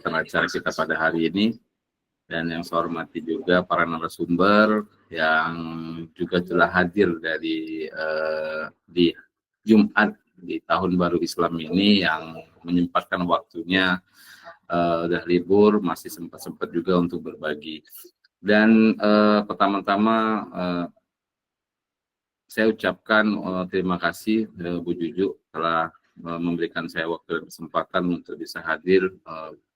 kegiatan acara kita pada hari ini. Dan yang saya hormati juga para narasumber yang juga telah hadir di Jumat di tahun baru Islam ini, yang menyempatkan waktunya udah libur, masih sempat juga untuk berbagi. Dan pertama-tama saya ucapkan terima kasih Bu Juju telah memberikan saya waktu dan kesempatan untuk bisa hadir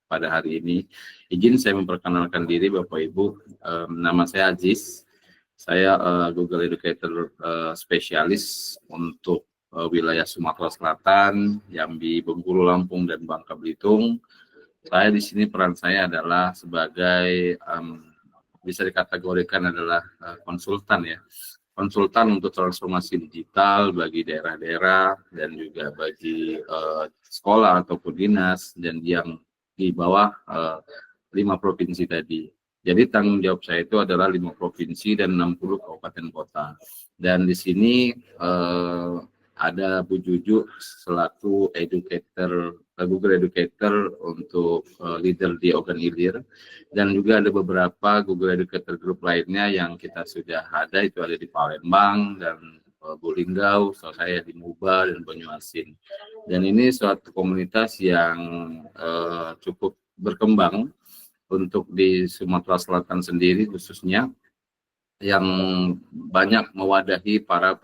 pada hari ini. Izin saya memperkenalkan diri Bapak Ibu. Nama saya Aziz. Saya Google Educator spesialis untuk wilayah Sumatera Selatan, Jambi, Bengkulu, Lampung, dan Bangka Belitung. Saya di sini peran saya adalah sebagai bisa dikategorikan adalah konsultan ya. Konsultan untuk transformasi digital bagi daerah-daerah dan juga bagi sekolah ataupun dinas, dan yang di bawah 5 provinsi tadi. Jadi tanggung jawab saya itu adalah 5 provinsi dan 60 kabupaten kota. Dan di sini ada Bu Juju selaku educator, Google Educator untuk leader di Ogan Ilir, dan juga ada beberapa Google Educator Group lainnya yang kita sudah ada, itu ada di Palembang dan Bolinggau, saya di Muba dan Banyuasin. Dan ini suatu komunitas yang cukup berkembang untuk di Sumatera Selatan sendiri khususnya, yang banyak mewadahi para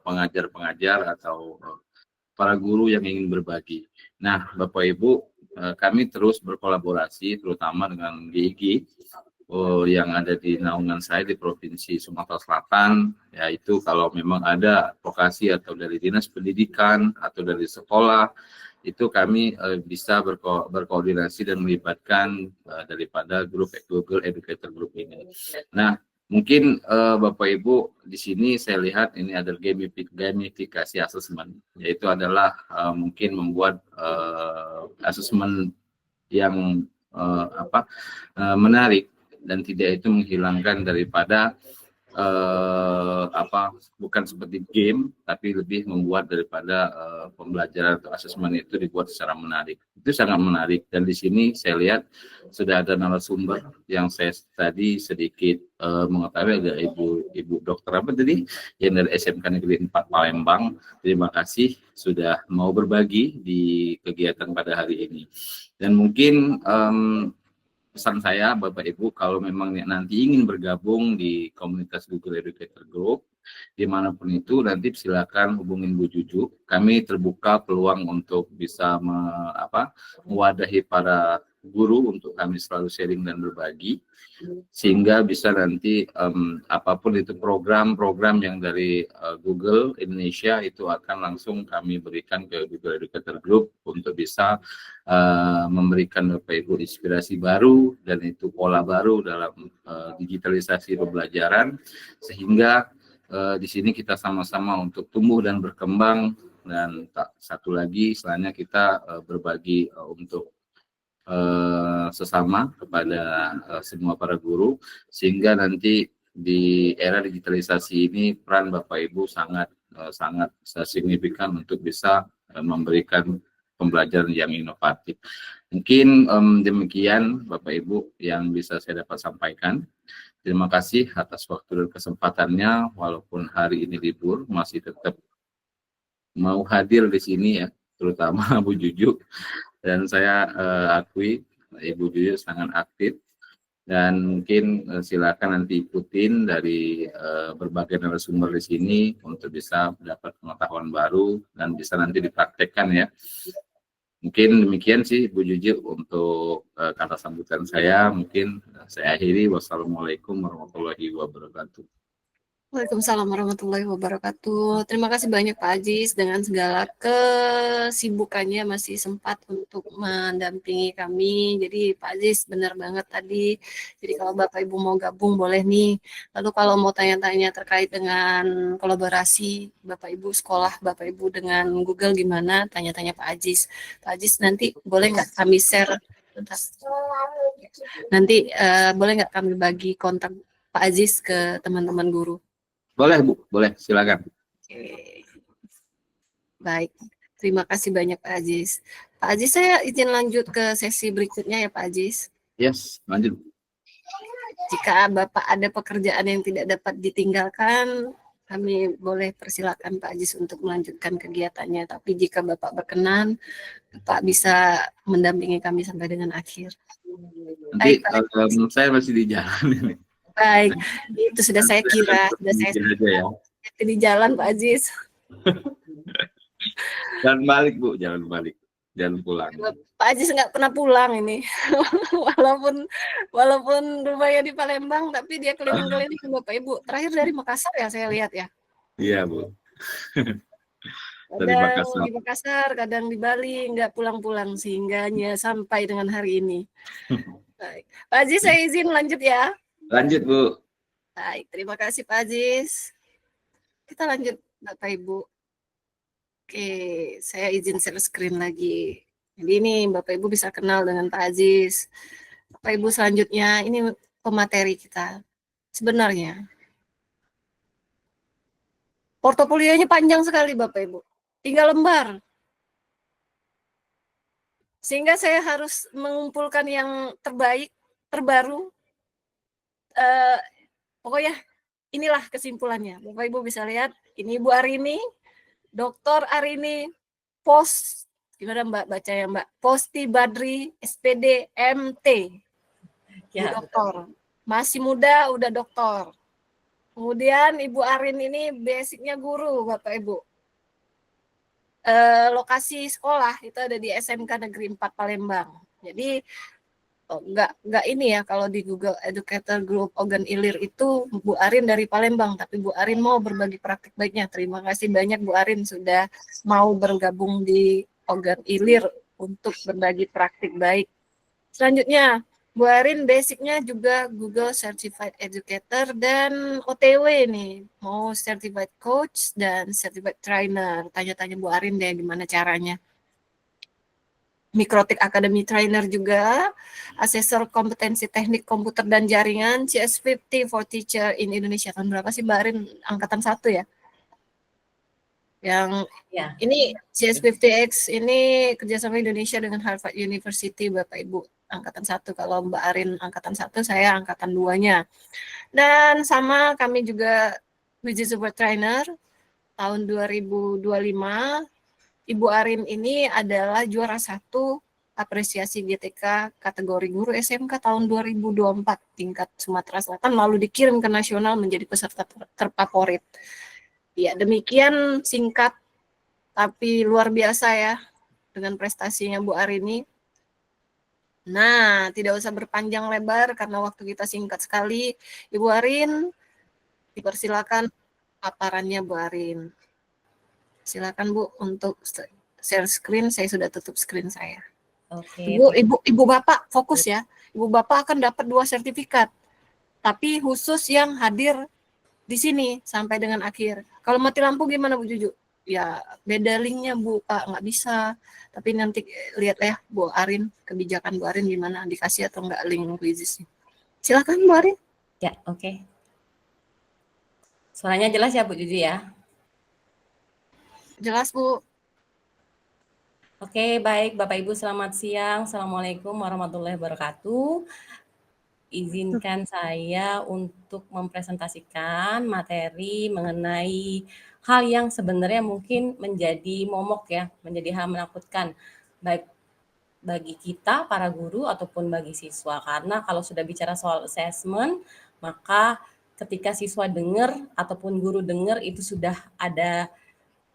pengajar-pengajar atau para guru yang ingin berbagi. Nah, Bapak Ibu, kami terus berkolaborasi terutama dengan GIG yang ada di naungan saya di Provinsi Sumatera Selatan, yaitu kalau memang ada vokasi atau dari dinas pendidikan atau dari sekolah, itu kami bisa berkoordinasi dan melibatkan daripada grup Google Educator Group ini. Nah, mungkin Bapak Ibu di sini saya lihat ini ada gamifikasi assessment, yaitu adalah mungkin membuat assessment yang menarik dan tidak itu menghilangkan daripada bukan seperti game, tapi lebih membuat daripada pembelajaran atau asesmen itu dibuat secara menarik. Itu sangat menarik, dan di sini saya lihat sudah ada narasumber yang saya tadi sedikit mengetahui, ada ibu dokter apa tadi yang dari SMK Negeri 4 Palembang. Terima kasih sudah mau berbagi di kegiatan pada hari ini. Dan mungkin pesan saya Bapak Ibu, kalau memang nanti ingin bergabung di komunitas Google Educator Group dimanapun itu, nanti silakan hubungin Bu Juju. Kami terbuka peluang untuk bisa mewadahi para guru untuk kami selalu sharing dan berbagi, sehingga bisa nanti apapun itu program-program yang dari Google Indonesia itu akan langsung kami berikan ke Google Educator Group untuk bisa memberikan Bapak Ibu inspirasi baru dan itu pola baru dalam digitalisasi pembelajaran, sehingga di sini kita sama-sama untuk tumbuh dan berkembang. Dan satu lagi istilahnya kita berbagi untuk sesama kepada semua para guru, sehingga nanti di era digitalisasi ini peran Bapak Ibu sangat signifikan untuk bisa memberikan pembelajaran yang inovatif. Mungkin demikian Bapak Ibu yang bisa saya dapat sampaikan. Terima kasih atas waktu dan kesempatannya, walaupun hari ini libur masih tetap mau hadir di sini ya, terutama Bu Juju. Dan saya akui Ibu Juju sangat aktif, dan mungkin silakan nanti ikutin dari berbagai narasumber di sini untuk bisa mendapat pengetahuan baru dan bisa nanti dipraktekkan ya. Mungkin demikian sih Bu Juju untuk kata sambutan saya. Mungkin saya akhiri. Wassalamualaikum warahmatullahi wabarakatuh. Waalaikumsalam warahmatullahi wabarakatuh. Terima kasih banyak Pak Aziz, dengan segala kesibukannya masih sempat untuk mendampingi kami. Jadi Pak Aziz benar banget tadi. Jadi kalau Bapak Ibu mau gabung boleh nih. Lalu kalau mau tanya-tanya terkait dengan kolaborasi Bapak Ibu sekolah Bapak Ibu dengan Google gimana, tanya-tanya Pak Aziz. Pak Aziz nanti boleh nggak kami share? Nanti boleh nggak kami bagi kontak Pak Aziz ke teman-teman guru? Boleh Bu, boleh, silakan. Oke. Baik, terima kasih banyak Pak Aziz. Pak Ajis, saya izin lanjut ke sesi berikutnya ya Pak Ajis. Yes, lanjut. Jika Bapak ada pekerjaan yang tidak dapat ditinggalkan, kami boleh persilakan Pak Ajis untuk melanjutkan kegiatannya. Tapi jika Bapak berkenan, Bapak bisa mendampingi kami sampai dengan akhir. Nanti Baik, Pak. menurut saya masih di jalan ini. Baik, itu sudah saya kira, sudah saya Aja ya. di jalan Pak Ajis. Jangan balik Bu, jangan balik, jangan pulang. Pak Ajis nggak pernah pulang ini, walaupun rumahnya di Palembang, tapi dia keliling-keliling Bapak Ibu. Terakhir dari Makassar ya saya lihat ya. Iya Bu. Dari Kadang Makassar. di Makassar, kadang di Bali, nggak pulang-pulang sehingganya sampai dengan hari ini. Baik. Pak Ajis, saya izin lanjut ya. Lanjut Bu. Baik, terima kasih Pak Ajis. Kita lanjut Bapak Ibu. Oke, saya izin share screen lagi. Jadi ini Bapak Ibu bisa kenal dengan Pak Aziz. Bapak Ibu selanjutnya ini pemateri kita. Sebenarnya portofolionya panjang sekali Bapak Ibu. 3 lembar. Sehingga saya harus mengumpulkan yang terbaik, terbaru. Pokoknya inilah kesimpulannya. Bapak Ibu bisa lihat, ini Ibu Arini, Dr. Arini, Pos, gimana Mbak baca ya Mbak? Posti Badri, SPD, MT. Ya, dokter. Masih muda, udah dokter. Kemudian Ibu Arin ini basicnya guru, Bapak Ibu. Lokasi sekolah itu ada di SMK Negeri 4 Palembang. Jadi nggak ini ya, kalau di Google Educator Group Ogan Ilir itu Bu Arin dari Palembang, tapi Bu Arin mau berbagi praktik baiknya. Terima kasih banyak Bu Arin sudah mau bergabung di Ogan Ilir untuk berbagi praktik baik. Selanjutnya, Bu Arin basicnya juga Google Certified Educator dan OTW nih, mau Certified Coach dan Certified Trainer. Tanya-tanya Bu Arin deh gimana caranya. Mikrotik Academy Trainer juga, asesor kompetensi teknik komputer dan jaringan, CS50 for Teacher in Indonesia. Tahun berapa sih Mbak Arin? Angkatan 1 ya? Yang ya. Ini CS50X ini kerjasama Indonesia dengan Harvard University, Bapak Ibu. Angkatan 1, kalau Mbak Arin angkatan 1, saya angkatan 2-nya. Dan sama kami juga Widget Super Trainer tahun 2025. Ibu Arin ini adalah juara 1 apresiasi GTK kategori guru SMK tahun 2024 tingkat Sumatera Selatan, lalu dikirim ke nasional menjadi peserta terfavorit. Ya, demikian singkat tapi luar biasa ya dengan prestasinya Bu Arini. Nah, tidak usah berpanjang lebar karena waktu kita singkat sekali. Ibu Arin, dipersilakan paparannya Bu Arin. Silakan Bu untuk share screen, saya sudah tutup screen saya. Oke. Ibu Bapak fokus ya. Ibu Bapak akan dapat 2 sertifikat. Tapi khusus yang hadir di sini sampai dengan akhir. Kalau mati lampu gimana Bu Juju? Ya beda linknya Bu, Pak, nggak bisa. Tapi nanti lihat ya Bu Arin, kebijakan Bu Arin gimana, dikasih atau nggak link quizisnya. Silakan Bu Arin. Ya, oke. Suaranya jelas ya Bu Juju ya? Jelas Bu. Oke, baik Bapak Ibu, selamat siang. Assalamualaikum warahmatullahi wabarakatuh. Izinkan saya untuk mempresentasikan materi mengenai hal yang sebenarnya mungkin menjadi momok ya, menjadi hal menakutkan baik bagi kita para guru ataupun bagi siswa. Karena kalau sudah bicara soal assessment, maka ketika siswa dengar ataupun guru dengar itu sudah ada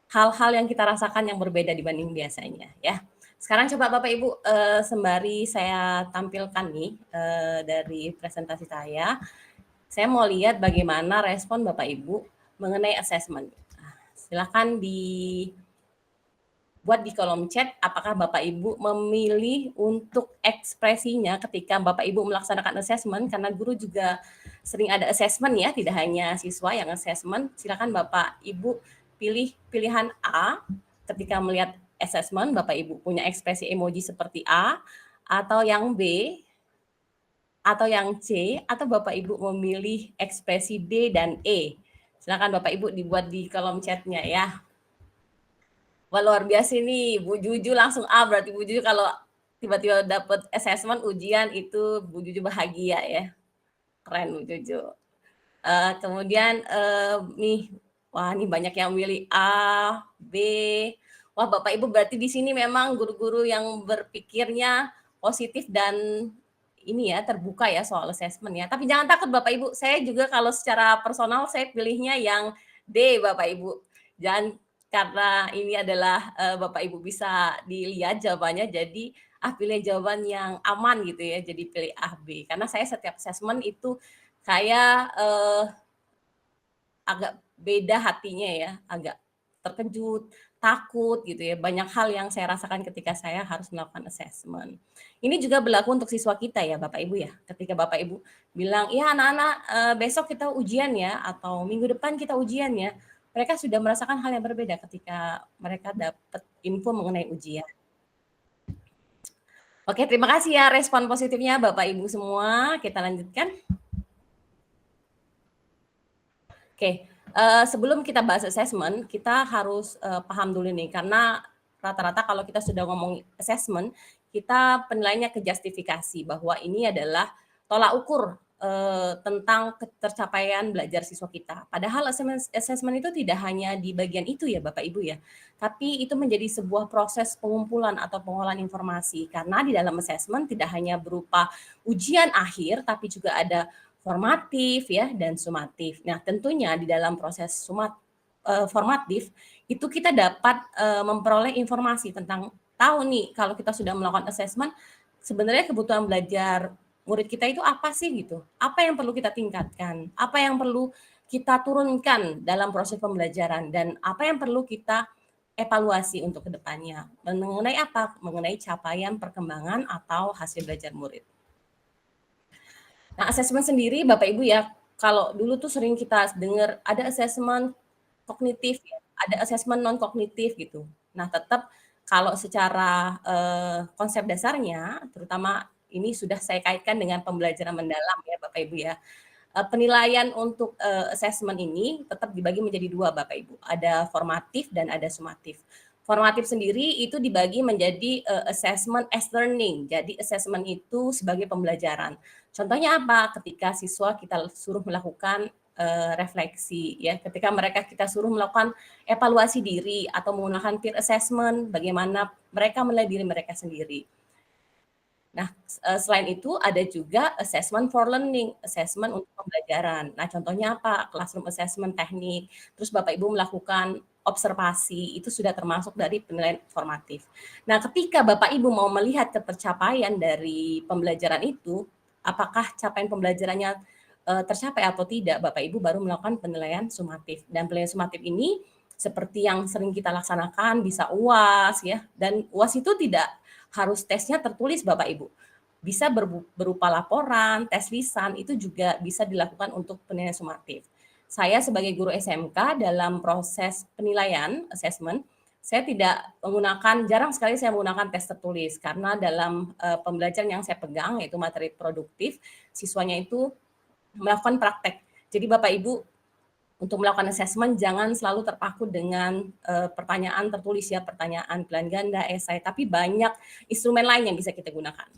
hal-hal yang kita rasakan yang berbeda dibanding biasanya ya. Sekarang coba Bapak Ibu sembari saya tampilkan nih dari presentasi saya mau lihat bagaimana respon Bapak Ibu mengenai assessment. Silakan buat di kolom chat apakah Bapak Ibu memilih untuk ekspresinya ketika Bapak Ibu melaksanakan assessment, karena guru juga sering ada assessment ya, tidak hanya siswa yang assessment. Silakan Bapak Ibu pilih pilihan A ketika melihat assessment, Bapak Ibu punya ekspresi emoji seperti A, atau yang B, atau yang C, atau Bapak Ibu memilih ekspresi D dan E. Silakan Bapak Ibu dibuat di kolom chatnya ya. Wah, luar biasa nih, Bu Juju langsung A, berarti Bu Juju kalau tiba-tiba dapet assessment ujian itu Bu Juju bahagia ya. Keren Bu Juju. Kemudian, nih, wah ini banyak yang milih A, B. Wah, Bapak Ibu berarti di sini memang guru-guru yang berpikirnya positif dan ini ya, terbuka ya soal assessment ya. Tapi jangan takut Bapak Ibu, saya juga kalau secara personal saya pilihnya yang D Bapak Ibu. Jangan karena ini adalah, Bapak Ibu bisa dilihat jawabannya, jadi, pilih jawaban yang aman gitu ya, jadi pilih A, B. Karena saya setiap assessment itu kayak, agak beda hatinya ya, agak terkejut, takut gitu ya. Banyak hal yang saya rasakan ketika saya harus melakukan assessment. Ini juga berlaku untuk siswa kita ya Bapak Ibu ya. Ketika Bapak Ibu bilang, "Ya anak-anak, besok kita ujian ya," atau "Minggu depan kita ujian ya." Mereka sudah merasakan hal yang berbeda ketika mereka dapat info mengenai ujian. Oke, terima kasih ya respon positifnya Bapak Ibu semua. Kita lanjutkan. Oke, sebelum kita bahas assessment, kita harus, paham dulu nih, karena rata-rata kalau kita sudah ngomong assessment, kita penilaiannya ke justifikasi, bahwa ini adalah tolak ukur, tentang ketercapaian belajar siswa kita. Padahal assessment itu tidak hanya di bagian itu ya Bapak Ibu ya, tapi itu menjadi sebuah proses pengumpulan atau pengolahan informasi. Karena di dalam assessment tidak hanya berupa ujian akhir, tapi juga ada formatif ya dan sumatif. Nah, tentunya di dalam proses formatif itu kita dapat memperoleh informasi tentang tahu nih kalau kita sudah melakukan assessment sebenarnya kebutuhan belajar murid kita itu apa sih gitu. Apa yang perlu kita tingkatkan? Apa yang perlu kita turunkan dalam proses pembelajaran dan apa yang perlu kita evaluasi untuk kedepannya. Mengenai apa? Mengenai capaian perkembangan atau hasil belajar murid. Nah, assessment sendiri Bapak Ibu ya, kalau dulu tuh sering kita dengar ada assessment kognitif ya, ada assessment non kognitif gitu. Nah, tetap kalau secara konsep dasarnya, terutama ini sudah saya kaitkan dengan pembelajaran mendalam ya Bapak Ibu ya. Penilaian untuk assessment ini tetap dibagi menjadi dua Bapak Ibu, ada formatif dan ada sumatif. Formatif sendiri itu dibagi menjadi assessment as learning. Jadi assessment itu sebagai pembelajaran. Contohnya apa? Ketika siswa kita suruh melakukan refleksi ya, ketika mereka kita suruh melakukan evaluasi diri atau menggunakan peer assessment, bagaimana mereka menilai diri mereka sendiri. Nah, selain itu ada juga assessment for learning, assessment untuk pembelajaran. Nah, contohnya apa? Classroom assessment teknik, terus Bapak Ibu melakukan observasi, itu sudah termasuk dari penilaian formatif. Nah, ketika Bapak Ibu mau melihat ketercapaian dari pembelajaran itu, apakah capaian pembelajarannya tercapai atau tidak, Bapak Ibu baru melakukan penilaian sumatif. Dan penilaian sumatif ini seperti yang sering kita laksanakan bisa UAS ya, dan UAS itu tidak harus tesnya tertulis Bapak Ibu. Bisa berupa laporan, tes lisan, itu juga bisa dilakukan untuk penilaian sumatif. Saya sebagai guru SMK dalam proses penilaian assessment, saya tidak menggunakan, jarang sekali saya menggunakan tes tertulis, karena dalam pembelajaran yang saya pegang, yaitu materi produktif, siswanya itu melakukan praktek. Jadi Bapak Ibu untuk melakukan assessment jangan selalu terpaku dengan pertanyaan tertulis ya, pertanyaan pilihan ganda, esai, tapi banyak instrumen lain yang bisa kita gunakan.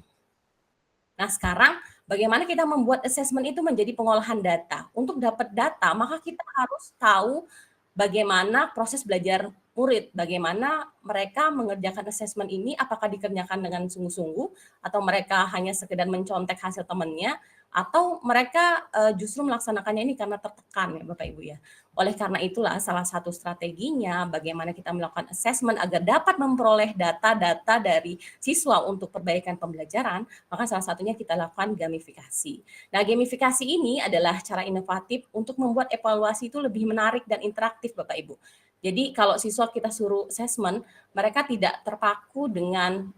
Nah, sekarang bagaimana kita membuat assessment itu menjadi pengolahan data. Untuk dapat data, maka kita harus tahu bagaimana proses belajar murid, bagaimana mereka mengerjakan assessment ini, apakah dikerjakan dengan sungguh-sungguh, atau mereka hanya sekedar mencontek hasil temannya, atau mereka justru melaksanakannya ini karena tertekan ya Bapak Ibu ya. Oleh karena itulah salah satu strateginya bagaimana kita melakukan assessment agar dapat memperoleh data-data dari siswa untuk perbaikan pembelajaran, maka salah satunya kita lakukan gamifikasi. Nah, gamifikasi ini adalah cara inovatif untuk membuat evaluasi itu lebih menarik dan interaktif Bapak Ibu. Jadi kalau siswa kita suruh assessment, mereka tidak terpaku dengan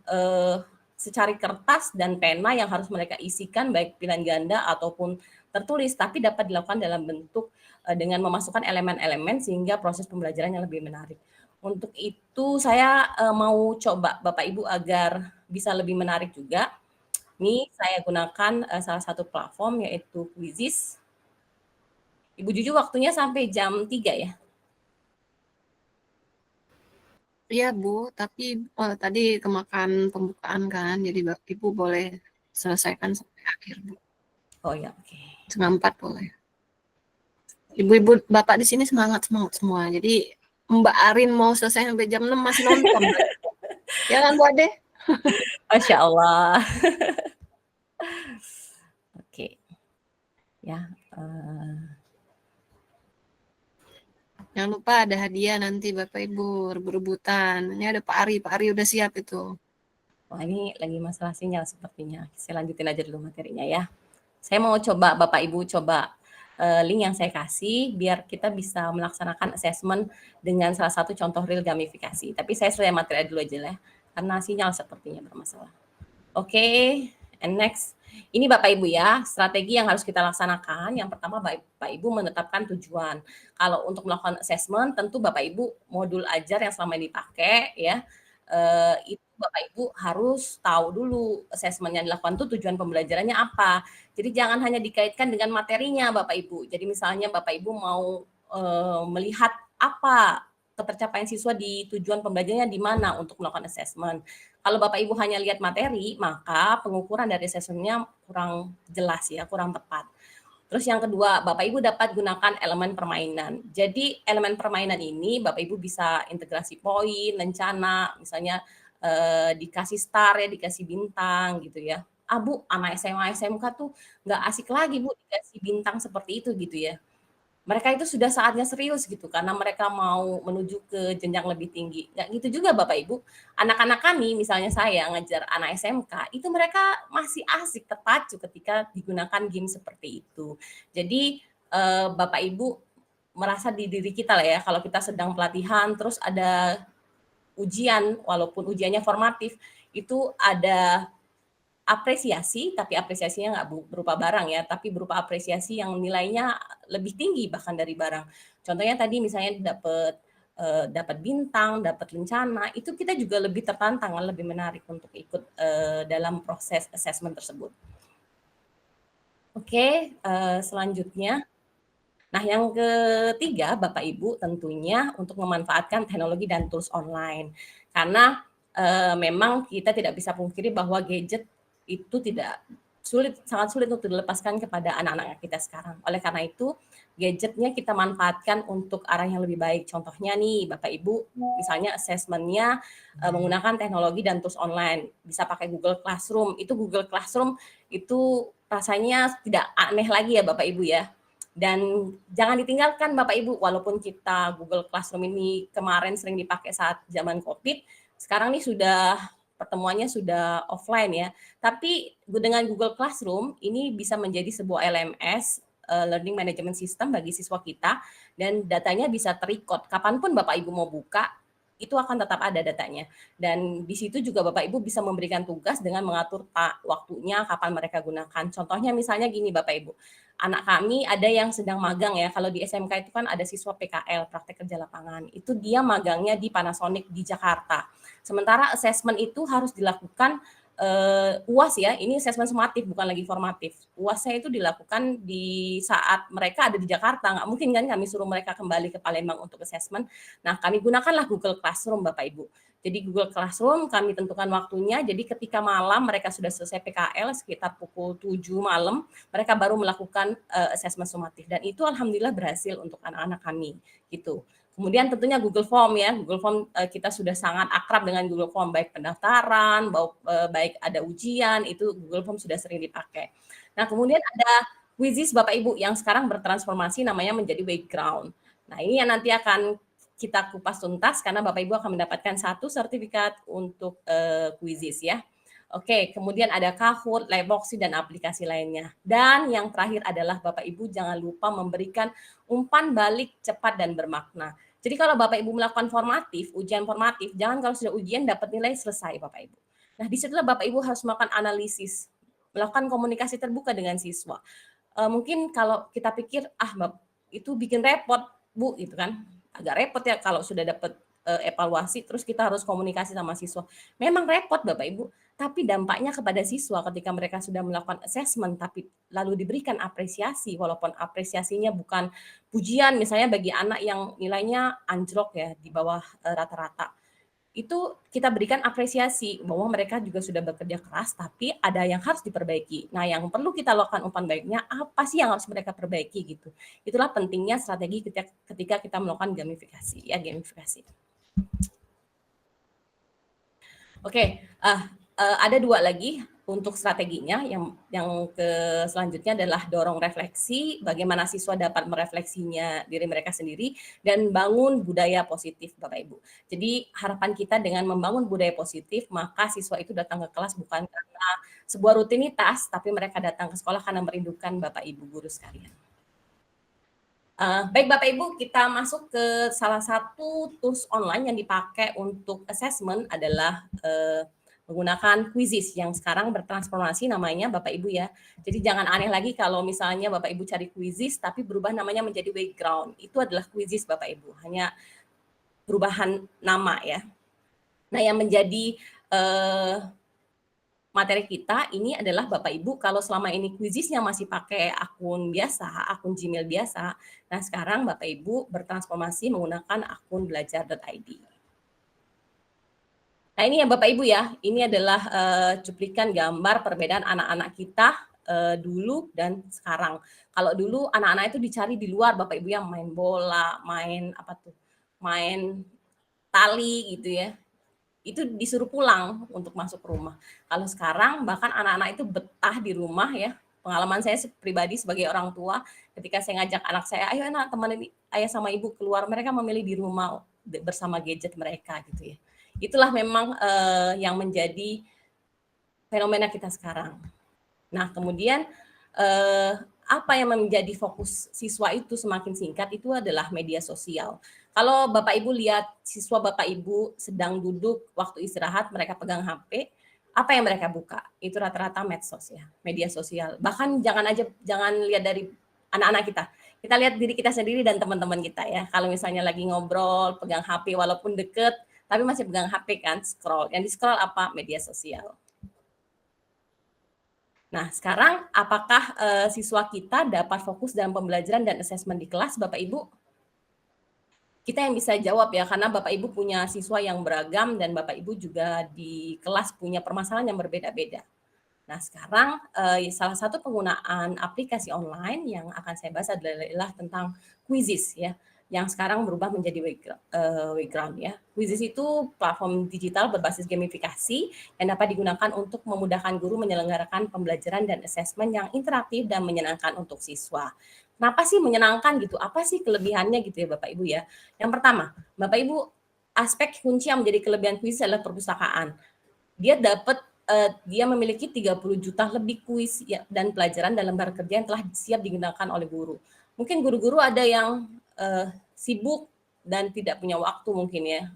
secari kertas dan pena yang harus mereka isikan baik pilihan ganda ataupun tertulis, tapi dapat dilakukan dalam bentuk dengan memasukkan elemen-elemen sehingga proses pembelajarannya lebih menarik. Untuk itu saya mau coba Bapak Ibu agar bisa lebih menarik juga. Ini saya gunakan salah satu platform yaitu Quizizz. Ibu Juju waktunya sampai jam 3 ya? Iya Bu, tapi tadi kemakan pembukaan kan, jadi Ibu boleh selesaikan sampai akhir Bu. Oh ya, oke. 3:30 boleh. Ibu-ibu bapak di sini semangat semua. Jadi Mbak Arin mau selesai sampai jam 6 masih nonton. Ya kan Bu Ade? Masya Allah. Oke. Ya. Jangan lupa ada hadiah nanti Bapak Ibu berebutan. Ini ada Pak Ari udah siap itu. Wah, ini lagi masalah sinyal sepertinya. Saya lanjutin aja dulu materinya ya. Saya mau coba Bapak Ibu coba link yang saya kasih biar kita bisa melaksanakan assessment dengan salah satu contoh real gamifikasi. Tapi saya selesai materi dulu aja lah, karena sinyal sepertinya bermasalah. Oke, and next. Ini Bapak Ibu ya, strategi yang harus kita laksanakan. Yang pertama Bapak Ibu menetapkan tujuan. Kalau untuk melakukan assessment, tentu Bapak Ibu modul ajar yang selama ini dipakai ya, itu Bapak Ibu harus tahu dulu assessment yang dilakukan itu tujuan pembelajarannya apa. Jadi jangan hanya dikaitkan dengan materinya Bapak Ibu. Jadi misalnya Bapak Ibu mau melihat apa ketercapaian siswa di tujuan pembelajarannya di mana untuk melakukan assessment. Kalau Bapak Ibu hanya lihat materi, maka pengukuran dari assessment-nya kurang jelas ya, kurang tepat. Terus yang kedua, Bapak Ibu dapat gunakan elemen permainan. Jadi elemen permainan ini Bapak Ibu bisa integrasi poin, lencana, misalnya dikasih star ya, dikasih bintang gitu ya. Ah Bu, anak SMA SMK tuh nggak asik lagi Bu dikasih bintang seperti itu gitu ya. Mereka itu sudah saatnya serius gitu karena mereka mau menuju ke jenjang lebih tinggi. Nggak gitu juga Bapak Ibu. Anak-anak kami, misalnya saya ngajar anak SMK, itu mereka masih asik terpacu ketika digunakan game seperti itu. Jadi Bapak Ibu merasa di diri kita lah ya, kalau kita sedang pelatihan terus ada ujian, walaupun ujiannya formatif, itu ada apresiasi, tapi apresiasinya nggak berupa barang ya, tapi berupa apresiasi yang nilainya lebih tinggi bahkan dari barang. Contohnya tadi misalnya dapat bintang, dapat lencana, itu kita juga lebih tertantang, lebih menarik untuk ikut dalam proses assessment tersebut. Oke, selanjutnya. Nah, yang ketiga, Bapak Ibu tentunya untuk memanfaatkan teknologi dan tools online. Karena memang kita tidak bisa pungkiri bahwa gadget itu sangat sulit untuk dilepaskan kepada anak-anak kita sekarang. Oleh karena itu, gadgetnya kita manfaatkan untuk arah yang lebih baik. Contohnya nih, Bapak Ibu, misalnya assessment-nya menggunakan teknologi dan tools online. Bisa pakai Google Classroom. Itu Google Classroom itu rasanya tidak aneh lagi ya Bapak Ibu ya. Dan jangan ditinggalkan Bapak Ibu, walaupun kita Google Classroom ini kemarin sering dipakai saat zaman COVID, sekarang nih pertemuannya sudah offline ya. Tapi dengan Google Classroom ini bisa menjadi sebuah LMS, Learning Management System bagi siswa kita, dan datanya bisa terrecord. Kapanpun Bapak Ibu mau buka, itu akan tetap ada datanya. Dan di situ juga Bapak Ibu bisa memberikan tugas dengan mengatur waktunya, kapan mereka gunakan. Contohnya misalnya gini Bapak Ibu, anak kami ada yang sedang magang ya, kalau di SMK itu kan ada siswa PKL, praktek kerja lapangan. Itu dia magangnya di Panasonic di Jakarta. Sementara assessment itu harus dilakukan UAS ya, ini assessment sumatif bukan lagi formatif. UASnya itu dilakukan di saat mereka ada di Jakarta, nggak mungkin kan kami suruh mereka kembali ke Palembang untuk assessment. Nah, kami gunakanlah Google Classroom Bapak Ibu. Jadi Google Classroom kami tentukan waktunya, jadi ketika malam mereka sudah selesai PKL sekitar pukul 7 malam, mereka baru melakukan assessment sumatif. Dan itu alhamdulillah berhasil untuk anak-anak kami gitu. Kemudian tentunya Google Form ya, Google Form kita sudah sangat akrab dengan Google Form, baik pendaftaran, baik ada ujian, itu Google Form sudah sering dipakai. Nah kemudian ada Quizzes Bapak Ibu yang sekarang bertransformasi namanya menjadi Background. Nah ini yang nanti akan kita kupas tuntas karena Bapak Ibu akan mendapatkan 1 sertifikat untuk Quizzes ya. Oke, kemudian ada Kahoot, Livevoxy, dan aplikasi lainnya. Dan yang terakhir adalah Bapak Ibu jangan lupa memberikan umpan balik cepat dan bermakna. Jadi kalau Bapak Ibu melakukan ujian formatif, jangan kalau sudah ujian dapat nilai selesai Bapak Ibu. Nah, disitulah Bapak Ibu harus melakukan analisis, melakukan komunikasi terbuka dengan siswa. Mungkin kalau kita pikir, itu bikin repot, Bu, gitu kan. Agak repot ya kalau sudah dapat evaluasi, terus kita harus komunikasi sama siswa. Memang repot Bapak Ibu, tapi dampaknya kepada siswa ketika mereka sudah melakukan assessment tapi lalu diberikan apresiasi walaupun apresiasinya bukan pujian misalnya bagi anak yang nilainya anjlok ya di bawah rata-rata. itu kita berikan apresiasi bahwa mereka juga sudah bekerja keras, tapi ada yang harus diperbaiki. Nah, yang perlu kita lakukan umpan baliknya, apa sih yang harus mereka perbaiki gitu. Itulah pentingnya strategi ketika kita melakukan gamifikasi, ya gamifikasi. Oke, ada 2 lagi untuk strateginya. Yang selanjutnya adalah dorong refleksi, bagaimana siswa dapat merefleksinya diri mereka sendiri, dan bangun budaya positif, Bapak Ibu. Jadi harapan kita dengan membangun budaya positif, maka siswa itu datang ke kelas bukan karena sebuah rutinitas, tapi mereka datang ke sekolah karena merindukan Bapak Ibu guru sekalian. Baik Bapak Ibu, kita masuk ke salah satu tools online yang dipakai untuk assessment adalah menggunakan Quizzes yang sekarang bertransformasi namanya Bapak Ibu ya. Jadi jangan aneh lagi kalau misalnya Bapak Ibu cari Quizzes tapi berubah namanya menjadi Wayground. Itu adalah Quizzes Bapak Ibu, hanya perubahan nama ya. Nah, yang menjadi materi kita ini adalah Bapak Ibu, kalau selama ini Quizzes-nya masih pakai akun biasa, akun Gmail biasa, nah sekarang Bapak Ibu bertransformasi menggunakan akun belajar.id. Nah ini ya Bapak Ibu ya, ini adalah cuplikan gambar perbedaan anak-anak kita dulu dan sekarang. Kalau dulu anak-anak itu dicari di luar Bapak Ibu yang main bola, main apa tuh, main tali gitu ya. Itu disuruh pulang untuk masuk rumah. Kalau sekarang bahkan anak-anak itu betah di rumah ya. Pengalaman saya pribadi sebagai orang tua, ketika saya ngajak anak saya, ayo anak teman ini ayah sama ibu keluar, mereka memilih di rumah bersama gadget mereka gitu ya. Itulah memang yang menjadi fenomena kita sekarang. Nah kemudian apa yang menjadi fokus siswa itu semakin singkat itu adalah media sosial. Kalau Bapak Ibu lihat siswa Bapak Ibu sedang duduk waktu istirahat, mereka pegang HP, apa yang mereka buka? Itu rata-rata medsos ya, media sosial. Bahkan jangan lihat dari anak-anak kita. Kita lihat diri kita sendiri dan teman-teman kita ya. Kalau misalnya lagi ngobrol, pegang HP walaupun deket, tapi masih pegang HP kan, scroll. Yang di-scroll apa? Media sosial. Nah, sekarang apakah siswa kita dapat fokus dalam pembelajaran dan asesmen di kelas, Bapak Ibu? Kita yang bisa jawab ya, karena Bapak Ibu punya siswa yang beragam dan Bapak Ibu juga di kelas punya permasalahan yang berbeda-beda. Nah, sekarang salah satu penggunaan aplikasi online yang akan saya bahas adalah tentang Quizzes ya, yang sekarang berubah menjadi Wayground ya. Quizzes itu platform digital berbasis gamifikasi yang dapat digunakan untuk memudahkan guru menyelenggarakan pembelajaran dan asesmen yang interaktif dan menyenangkan untuk siswa. Kenapa sih menyenangkan gitu? Apa sih kelebihannya gitu ya Bapak Ibu ya? Yang pertama, Bapak Ibu, aspek kunci yang menjadi kelebihan Quizzes adalah perpustakaan. Dia memiliki 30 juta lebih kuis ya, dan pelajaran dalam lembar kerja yang telah siap digunakan oleh guru. Mungkin guru-guru ada yang sibuk dan tidak punya waktu mungkin ya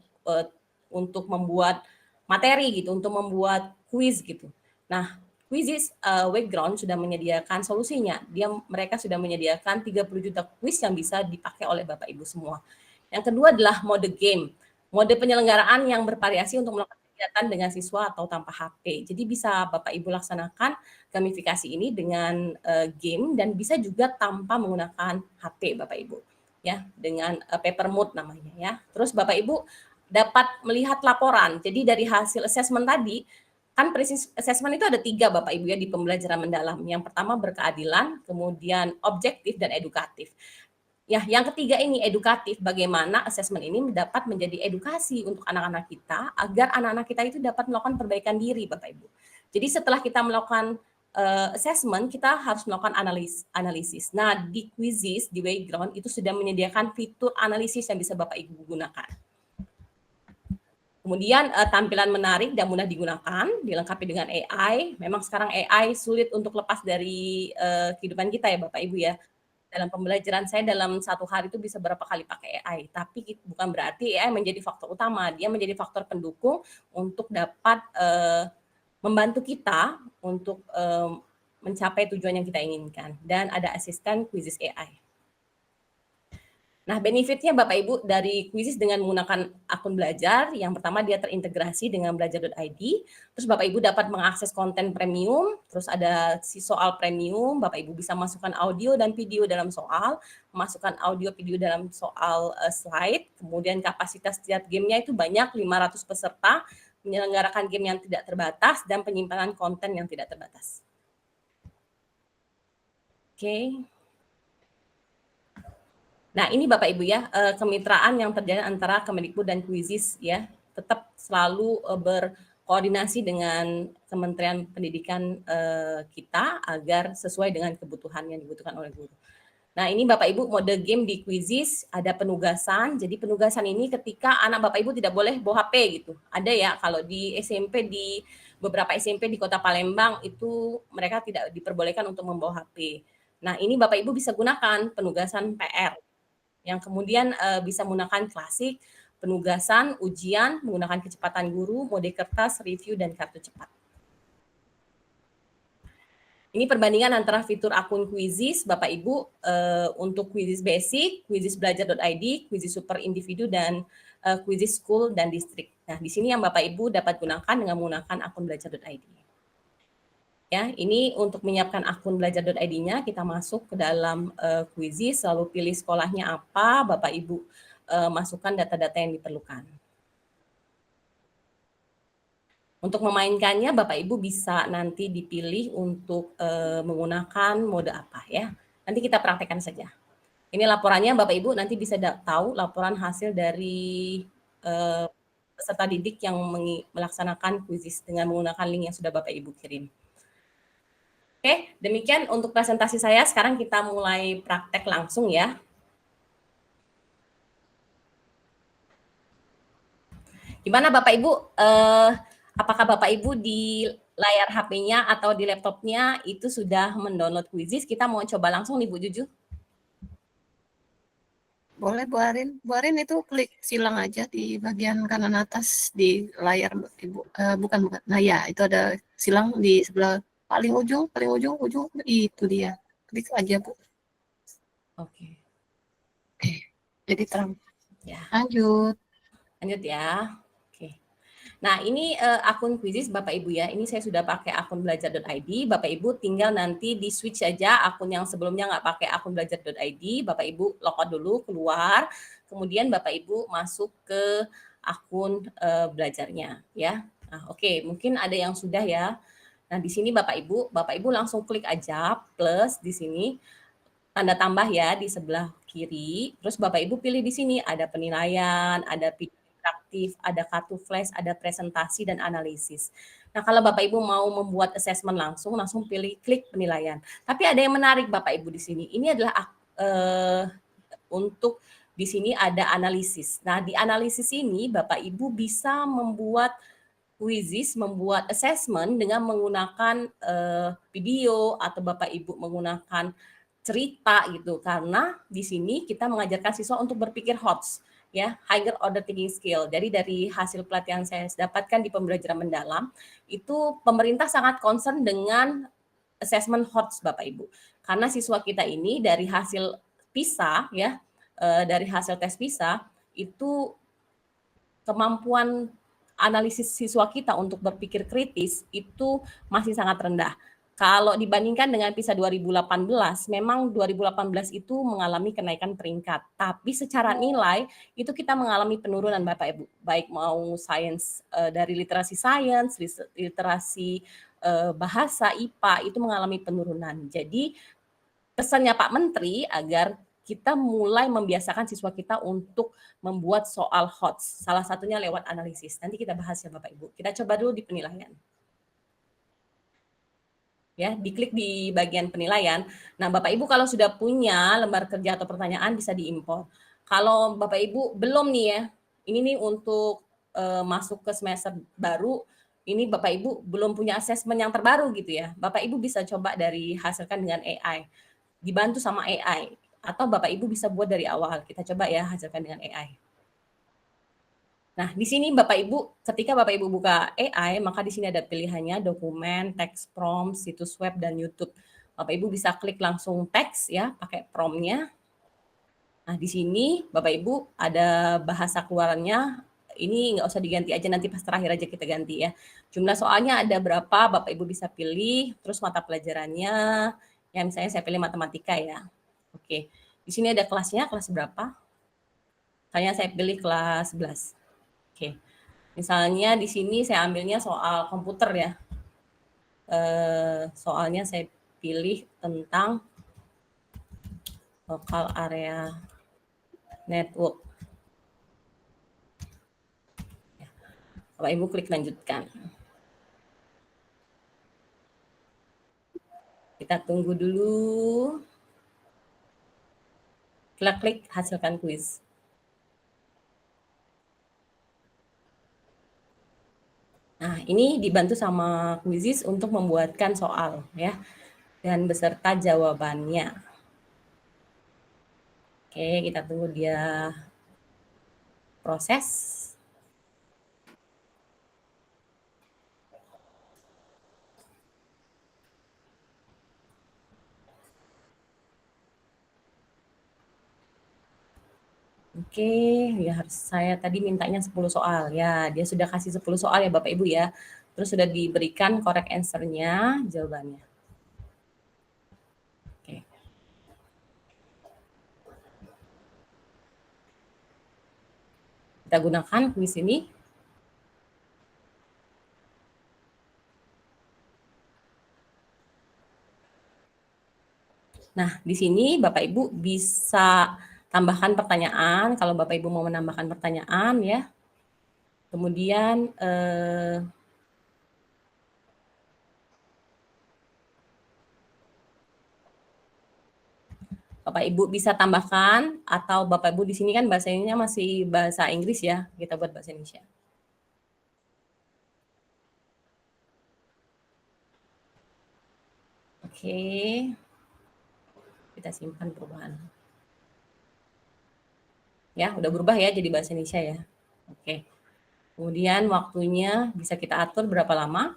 untuk membuat materi gitu, untuk membuat kuis gitu. Nah, Quizzes Wayground sudah menyediakan solusinya. Mereka sudah menyediakan 30 juta kuis yang bisa dipakai oleh Bapak Ibu semua. Yang kedua adalah mode game. Mode penyelenggaraan yang bervariasi untuk melakukan kegiatan dengan siswa atau tanpa HP. Jadi bisa Bapak Ibu laksanakan gamifikasi ini dengan game dan bisa juga tanpa menggunakan HP Bapak Ibu. Ya, dengan paper mode namanya ya. Terus Bapak Ibu dapat melihat laporan. Jadi dari hasil assessment tadi, kan prinsip assessment itu ada 3 Bapak Ibu ya di pembelajaran mendalam. Yang pertama berkeadilan, kemudian objektif dan edukatif. Ya, yang ketiga ini edukatif, bagaimana asesmen ini dapat menjadi edukasi untuk anak-anak kita agar anak-anak kita itu dapat melakukan perbaikan diri Bapak Ibu. Jadi setelah kita melakukan assessment, kita harus melakukan analisis. Nah, di Quizzes, di Wayground itu sudah menyediakan fitur analisis yang bisa Bapak Ibu gunakan. Kemudian tampilan menarik dan mudah digunakan, dilengkapi dengan AI. Memang sekarang AI sulit untuk lepas dari kehidupan kita ya Bapak Ibu ya. Dalam pembelajaran saya dalam 1 hari itu bisa berapa kali pakai AI, tapi bukan berarti AI menjadi faktor utama, dia menjadi faktor pendukung untuk dapat membantu kita untuk mencapai tujuan yang kita inginkan. Dan ada asisten Quizzes AI. Nah, benefitnya Bapak Ibu dari Quizizz dengan menggunakan akun belajar, yang pertama dia terintegrasi dengan belajar.id, terus Bapak Ibu dapat mengakses konten premium, terus ada si soal premium, Bapak Ibu bisa masukkan audio dan video dalam soal, masukkan audio video dalam soal slide, kemudian kapasitas setiap gamenya itu banyak, 500 peserta, menyelenggarakan game yang tidak terbatas, dan penyimpanan konten yang tidak terbatas. Oke. Nah, ini Bapak Ibu ya, kemitraan yang terjadi antara Kemendikbud dan Quizizz ya, tetap selalu berkoordinasi dengan Kementerian Pendidikan kita agar sesuai dengan kebutuhan yang dibutuhkan oleh guru. Nah, ini Bapak Ibu mode game di Quizizz, ada penugasan. Jadi penugasan ini ketika anak Bapak Ibu tidak boleh bawa HP gitu. Ada ya kalau di SMP, di beberapa SMP di Kota Palembang itu mereka tidak diperbolehkan untuk membawa HP. Nah, ini Bapak Ibu bisa gunakan penugasan PR yang kemudian bisa menggunakan klasik, penugasan, ujian, menggunakan kecepatan guru, mode kertas, review, dan kartu cepat. Ini perbandingan antara fitur akun Quizizz, Bapak Ibu, untuk Quizizz Basic, Quizizz Belajar.id, Quizizz Super Individu, dan Quizizz School dan Distrik. Nah, di sini yang Bapak Ibu dapat gunakan dengan menggunakan akun Belajar.id. Ya, ini untuk menyiapkan akun belajar.id-nya, kita masuk ke dalam Quizizz, lalu pilih sekolahnya apa, Bapak Ibu masukkan data-data yang diperlukan. Untuk memainkannya, Bapak Ibu bisa nanti dipilih untuk menggunakan mode apa ya. Nanti kita praktekkan saja. Ini laporannya, Bapak Ibu nanti bisa tahu laporan hasil dari peserta didik yang melaksanakan Quizizz dengan menggunakan link yang sudah Bapak Ibu kirim. Oke, demikian untuk presentasi saya. Sekarang kita mulai praktek langsung ya. Gimana Bapak Ibu? Apakah Bapak Ibu di layar HP-nya atau di laptopnya itu sudah mendownload Quizizz? Kita mau coba langsung nih Bu Juju. Boleh Bu Arin. Bu Arin itu klik silang aja di bagian kanan atas di layar Ibu. Bukan. Nah ya, itu ada silang di sebelah paling ujung itu dia. Klik aja Bu. Oke. Jadi terang. Ya. Lanjut ya. Oke. Nah, ini akun Quizizz Bapak Ibu ya. Ini saya sudah pakai akun belajar.id. Bapak Ibu tinggal nanti di switch aja akun yang sebelumnya nggak pakai akun belajar.id. Bapak Ibu logout dulu, keluar. Kemudian Bapak Ibu masuk ke akun belajarnya ya. Nah, oke, mungkin ada yang sudah ya. Nah, di sini Bapak Ibu langsung klik aja plus di sini tanda tambah ya di sebelah kiri. Terus Bapak Ibu pilih di sini ada penilaian, ada video interaktif, ada kartu flash, ada presentasi dan analisis. Nah, kalau Bapak Ibu mau membuat assessment langsung pilih klik penilaian. Tapi ada yang menarik Bapak Ibu di sini. Ini adalah untuk di sini ada analisis. Nah, di analisis ini Bapak Ibu bisa membuat Quizizz, membuat assessment dengan menggunakan video atau Bapak Ibu menggunakan cerita gitu, karena di sini kita mengajarkan siswa untuk berpikir HOTS ya, higher order thinking skill. Jadi dari hasil pelatihan saya dapatkan di pembelajaran mendalam itu pemerintah sangat concern dengan assessment HOTS Bapak Ibu, karena siswa kita ini dari hasil PISA ya, dari hasil tes PISA itu kemampuan analisis siswa kita untuk berpikir kritis itu masih sangat rendah. Kalau dibandingkan dengan PISA 2018, memang 2018 itu mengalami kenaikan peringkat. Tapi secara nilai itu kita mengalami penurunan Bapak Ibu. Baik mau sains dari literasi sains, literasi bahasa IPA itu mengalami penurunan. Jadi pesannya Pak Menteri agar kita mulai membiasakan siswa kita untuk membuat soal HOTS. Salah satunya lewat analisis. Nanti kita bahas ya Bapak Ibu. Kita coba dulu di penilaian. Ya, diklik di bagian penilaian. Nah, Bapak Ibu kalau sudah punya lembar kerja atau pertanyaan bisa diimpor. Kalau Bapak Ibu belum nih ya, ini nih untuk masuk ke semester baru, ini Bapak Ibu belum punya asesmen yang terbaru gitu ya. Bapak Ibu bisa coba dari hasilkan dengan AI. Dibantu sama AI. Atau Bapak Ibu bisa buat dari awal. Kita coba ya hasilkan dengan AI. Nah, di sini Bapak Ibu, ketika Bapak Ibu buka AI, maka di sini ada pilihannya dokumen, teks prompt, situs web, dan YouTube. Bapak Ibu bisa klik langsung teks ya, pakai prompt-nya. Nah, di sini Bapak Ibu ada bahasa keluarannya, ini nggak usah diganti aja, nanti pas terakhir aja kita ganti ya. Jumlah soalnya ada berapa, Bapak Ibu bisa pilih, terus mata pelajarannya, ya misalnya saya pilih matematika ya. Oke, di sini ada kelasnya, kelas berapa? Misalnya saya pilih kelas 11. Oke, misalnya di sini saya ambilnya soal komputer ya. Soalnya saya pilih tentang local area network. Bapak Ibu klik lanjutkan. Kita tunggu dulu. Kita klik hasilkan kuis. Nah, ini dibantu sama Quizizz untuk membuatkan soal ya dan beserta jawabannya. Oke, kita tunggu dia proses. Oke, ya harus saya tadi mintanya 10 soal. Ya, dia sudah kasih 10 soal ya Bapak Ibu ya. Terus sudah diberikan correct answer-nya, jawabannya. Oke. Kita gunakan kuis ini. Nah, di sini Bapak Ibu bisa tambahkan pertanyaan kalau Bapak Ibu mau menambahkan pertanyaan ya. Kemudian Bapak Ibu bisa tambahkan atau Bapak Ibu di sini kan bahasanya masih bahasa Inggris ya, kita buat bahasa Indonesia. Oke. Kita simpan perubahan. Ya, udah berubah ya jadi bahasa Indonesia ya. Oke. Kemudian waktunya bisa kita atur berapa lama.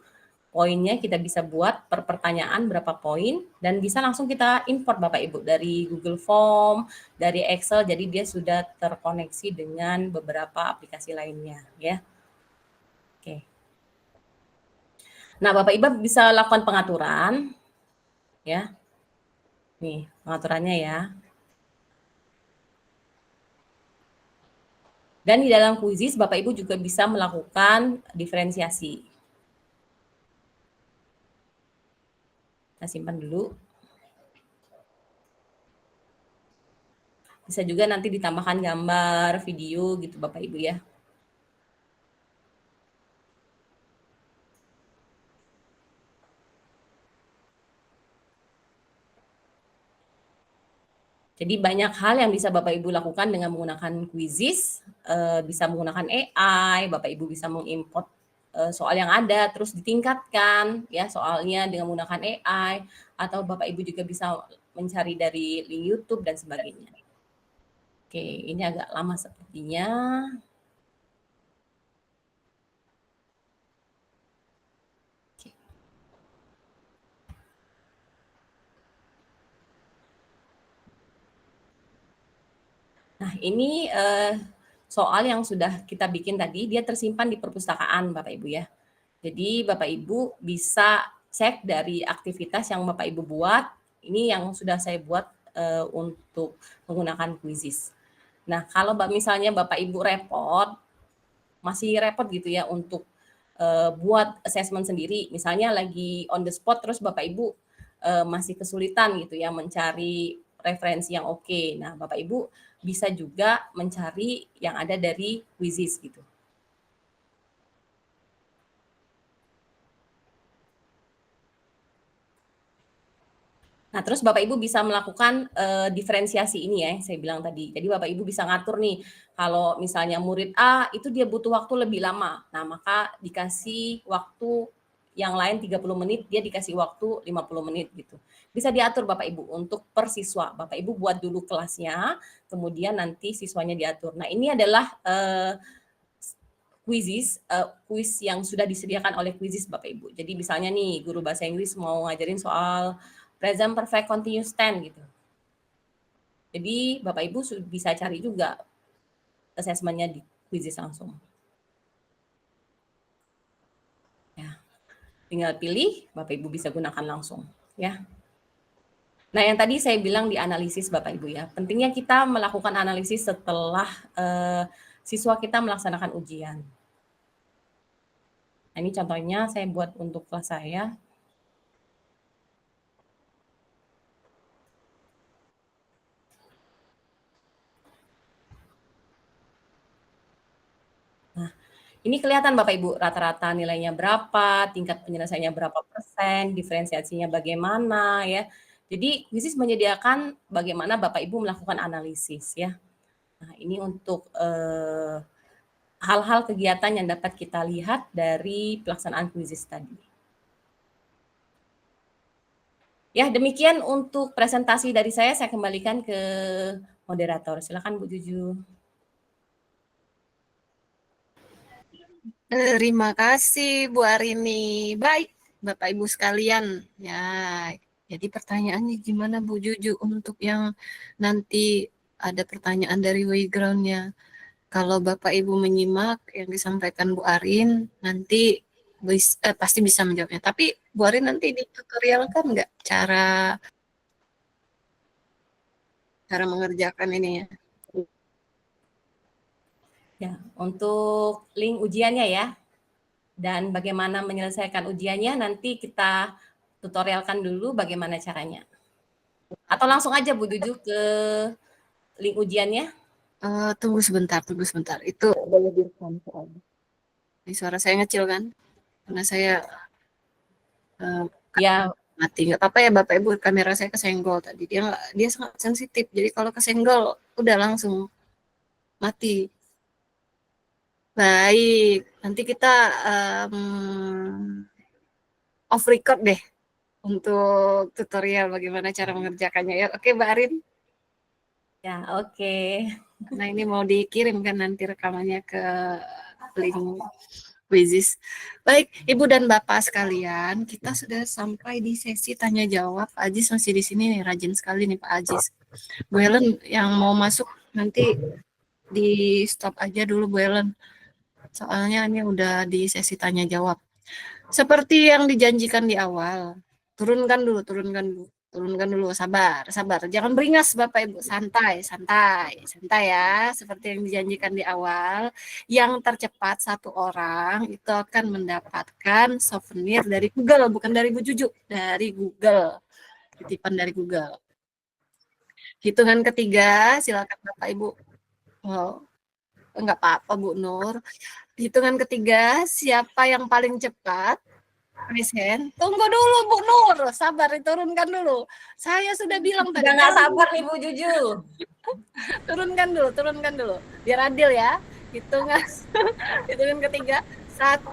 Poinnya kita bisa buat per pertanyaan berapa poin dan bisa langsung kita import Bapak Ibu dari Google Form, dari Excel, jadi dia sudah terkoneksi dengan beberapa aplikasi lainnya ya. Oke. Nah, Bapak Ibu bisa lakukan pengaturan ya. Nih, pengaturannya ya. Dan di dalam Quizizz Bapak Ibu juga bisa melakukan diferensiasi. Kita simpan dulu. Bisa juga nanti ditambahkan gambar, video gitu Bapak Ibu ya. Jadi banyak hal yang bisa Bapak Ibu lakukan dengan menggunakan Quizizz, bisa menggunakan AI, Bapak Ibu bisa mengimport soal yang ada terus ditingkatkan ya soalnya dengan menggunakan AI atau Bapak Ibu juga bisa mencari dari link YouTube dan sebagainya. Oke, ini agak lama sepertinya. Nah, ini soal yang sudah kita bikin tadi, dia tersimpan di perpustakaan Bapak Ibu ya. Jadi Bapak Ibu bisa cek dari aktivitas yang Bapak Ibu buat, ini yang sudah saya buat untuk menggunakan Quizizz. Nah, kalau misalnya Bapak Ibu masih repot gitu ya untuk buat assessment sendiri, misalnya lagi on the spot terus Bapak Ibu masih kesulitan gitu ya mencari referensi yang oke. Nah, Bapak Ibu bisa juga mencari yang ada dari Quizizz gitu. Nah, terus Bapak Ibu bisa melakukan diferensiasi ini ya, saya bilang tadi. Jadi Bapak Ibu bisa ngatur nih, kalau misalnya murid A itu dia butuh waktu lebih lama. Nah, maka dikasih waktu yang lain 30 menit, dia dikasih waktu 50 menit gitu. Bisa diatur Bapak Ibu untuk per siswa. Bapak Ibu buat dulu kelasnya, kemudian nanti siswanya diatur. Nah, ini adalah Quizizz, kuis yang sudah disediakan oleh Quizizz Bapak Ibu. Jadi misalnya nih, guru bahasa Inggris mau ngajarin soal present perfect continuous tense gitu. Jadi Bapak Ibu bisa cari juga assessment-nya di Quizizz langsung. Ya, tinggal pilih, Bapak Ibu bisa gunakan langsung, ya. Nah, yang tadi saya bilang di analisis Bapak Ibu ya, pentingnya kita melakukan analisis setelah siswa kita melaksanakan ujian. Nah, ini contohnya saya buat untuk kelas saya. Nah, ini kelihatan Bapak Ibu rata-rata nilainya berapa, tingkat penyelesaiannya berapa persen, diferensiasinya bagaimana ya. Jadi Quizizz menyediakan bagaimana Bapak Ibu melakukan analisis ya. Nah, ini untuk hal-hal kegiatan yang dapat kita lihat dari pelaksanaan Quizizz tadi. Ya, demikian untuk presentasi dari saya kembalikan ke moderator. Silakan Bu Juju. Terima kasih Bu Arini. Baik, Bapak Ibu sekalian. Ya, jadi pertanyaannya gimana Bu Juju untuk yang nanti ada pertanyaan dari Wayground-nya. Kalau Bapak Ibu menyimak yang disampaikan Bu Arin, nanti pasti bisa menjawabnya. Tapi Bu Arin nanti ditutorialkan nggak cara mengerjakan ini ya? Ya, untuk link ujiannya ya, dan bagaimana menyelesaikan ujiannya nanti kita tutorialkan dulu bagaimana caranya. Atau langsung aja Bu Juju ke link ujiannya. Tunggu sebentar. Itu boleh direkam soalnya. Ini suara saya ngecil kan? Karena saya Ya, mati. Nggak apa-apa ya Bapak Ibu, kamera saya kesenggol tadi. Dia sangat sensitif. Jadi kalau kesenggol udah langsung mati. Baik, nanti kita off record deh untuk tutorial bagaimana cara mengerjakannya ya. Oke, Mbak Arin. ya oke. Nah, ini mau dikirim kan nanti rekamannya ke link Quizizz. Baik, Ibu dan Bapak sekalian, kita sudah sampai di sesi tanya jawab. Pak Ajis masih di sini nih, rajin sekali nih Pak Ajis. Bu Helen yang mau masuk nanti di stop aja dulu Bu Helen. Soalnya ini udah di sesi tanya jawab. Seperti yang dijanjikan di awal, turunkan dulu, sabar. Jangan beringas Bapak Ibu, santai ya. Seperti yang dijanjikan di awal, yang tercepat satu orang itu akan mendapatkan souvenir dari Google, bukan dari Bu Juju, dari Google. Titipan dari Google. Hitungan ketiga, silakan Bapak Ibu. Oh, enggak apa-apa Bu Nur. Hitungan ketiga, siapa yang paling cepat? Present. Tunggu dulu Bu Nur, sabar diturunkan dulu. Saya sudah bilang tadi. Udah nggak sabar nih Bu Juju. Turunkan dulu. Biar adil ya. Hitungan ketiga. 1,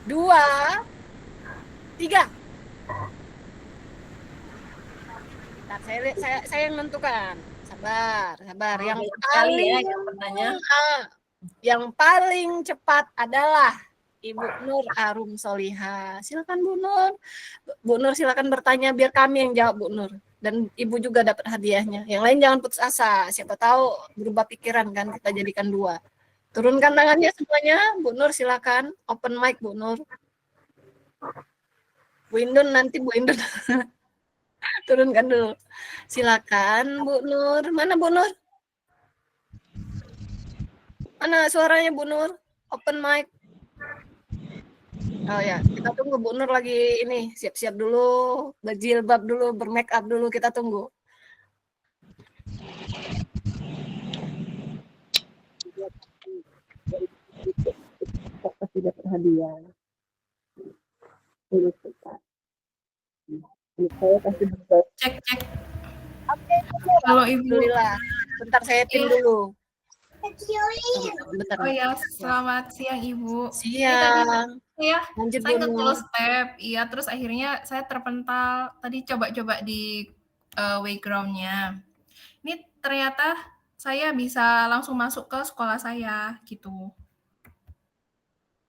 2, 3. Bentar, saya yang menentukan. Sabar. Yang paling cepat adalah Ibu Nur Arum Soliha. Silakan Bu Nur. Bu Nur silakan bertanya biar kami yang jawab Bu Nur. Dan Ibu juga dapat hadiahnya. Yang lain jangan putus asa. Siapa tahu berubah pikiran kan kita jadikan 2. Turunkan tangannya semuanya. Bu Nur silakan. Open mic Bu Nur. Bu Indun nanti Bu Indun. Turunkan dulu. Silakan Bu Nur. Mana Bu Nur? Mana suaranya Bu Nur? Open mic. Oh ya, kita tunggu Bu Nur lagi ini siap-siap dulu, berjilbab dulu, bermake up dulu, kita tunggu. Pasti dapat hadiah. Cek. Oke. Halo Ibu. Alhamdulillah. Bentar saya pin dulu. Bentar. Oh ya, selamat siang Ibu. Siang. Ya, lanjut saya nge-close tab, iya terus akhirnya saya terpental tadi coba-coba di Wayground-nya. Ini ternyata saya bisa langsung masuk ke sekolah saya gitu.